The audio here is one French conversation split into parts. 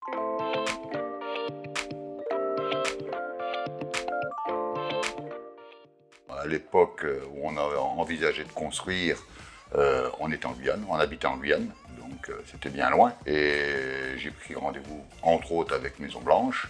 À l'époque où on avait envisagé de construire, on était en Guyane, on habitait en Guyane, donc c'était bien loin. Et j'ai pris rendez-vous, entre autres, avec Maison Blanche.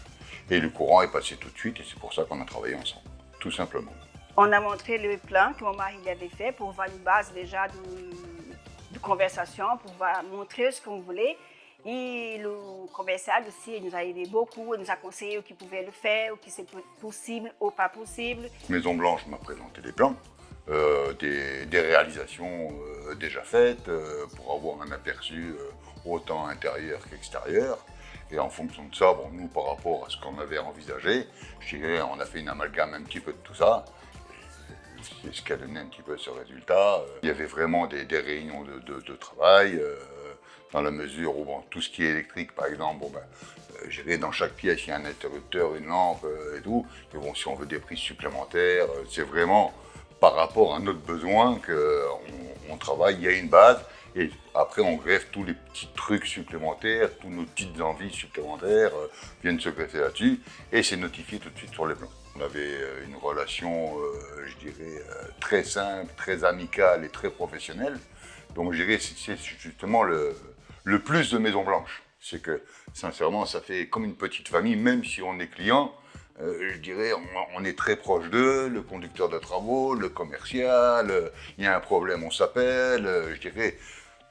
Et le courant est passé tout de suite et c'est pour ça qu'on a travaillé ensemble, tout simplement. On a montré le plan que mon mari avait fait pour avoir une base déjà de conversation, pour montrer ce qu'on voulait. Et le commercial aussi, il nous a aidé beaucoup, il nous a conseillé qui pouvait le faire, ou qui c'est possible ou pas possible. Maison Blanche m'a présenté des plans, des réalisations déjà faites pour avoir un aperçu autant intérieur qu'extérieur. Et en fonction de ça, bon, nous, par rapport à ce qu'on avait envisagé, je dirais, on a fait une amalgame un petit peu de tout ça. C'est ce qui a donné un petit peu ce résultat. Il y avait vraiment des réunions de travail, dans la mesure où bon, tout ce qui est électrique, par exemple, bon, je dirais, dans chaque pièce, il y a un interrupteur, une lampe et tout. Et bon, si on veut des prises supplémentaires, c'est vraiment par rapport à notre besoin qu'on travaille. Il y a une base. Et après, on greffe tous les petits trucs supplémentaires, toutes nos petites envies supplémentaires viennent se greffer là-dessus et c'est notifié tout de suite sur les plans. On avait une relation, je dirais, très simple, très amicale et très professionnelle. Donc, je dirais, c'est justement le plus de Maison Blanche. C'est que, sincèrement, ça fait comme une petite famille, même si on est client. Je dirais, on est très proche d'eux, le conducteur de travaux, le commercial, il y a un problème, on s'appelle, je dirais,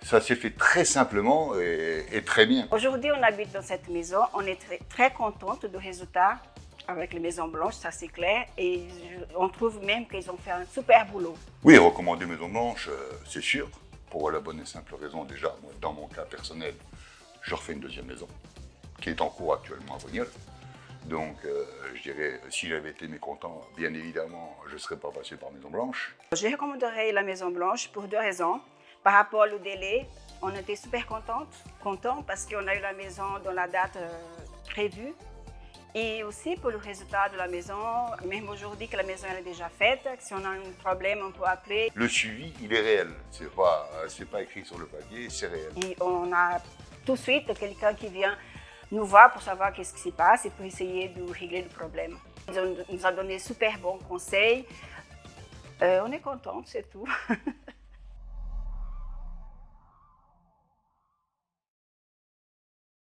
ça s'est fait très simplement et très bien. Aujourd'hui, on habite dans cette maison, on est très contente du résultat avec les Maisons Blanches, ça c'est clair, et on trouve même qu'ils ont fait un super boulot. Oui, recommander Maison Blanche, c'est sûr, pour la bonne et simple raison, déjà, moi, dans mon cas personnel, je refais une deuxième maison, qui est en cours actuellement à Brignoles. Donc, je dirais, si j'avais été mécontent, bien évidemment, je ne serais pas passé par Maison Blanche. Je recommanderais la Maison Blanche pour deux raisons. Par rapport au délai, on était super contents parce qu'on a eu la maison dans la date prévue. Et aussi pour le résultat de la maison, même aujourd'hui que la maison elle est déjà faite, si on a un problème, on peut appeler. Le suivi, il est réel. C'est pas écrit sur le papier, c'est réel. Et on a tout de suite quelqu'un qui vient nous voir pour savoir qu'est-ce qui se passe et pour essayer de régler le problème. Ils nous ont donné super bons conseils. On est contents, c'est tout.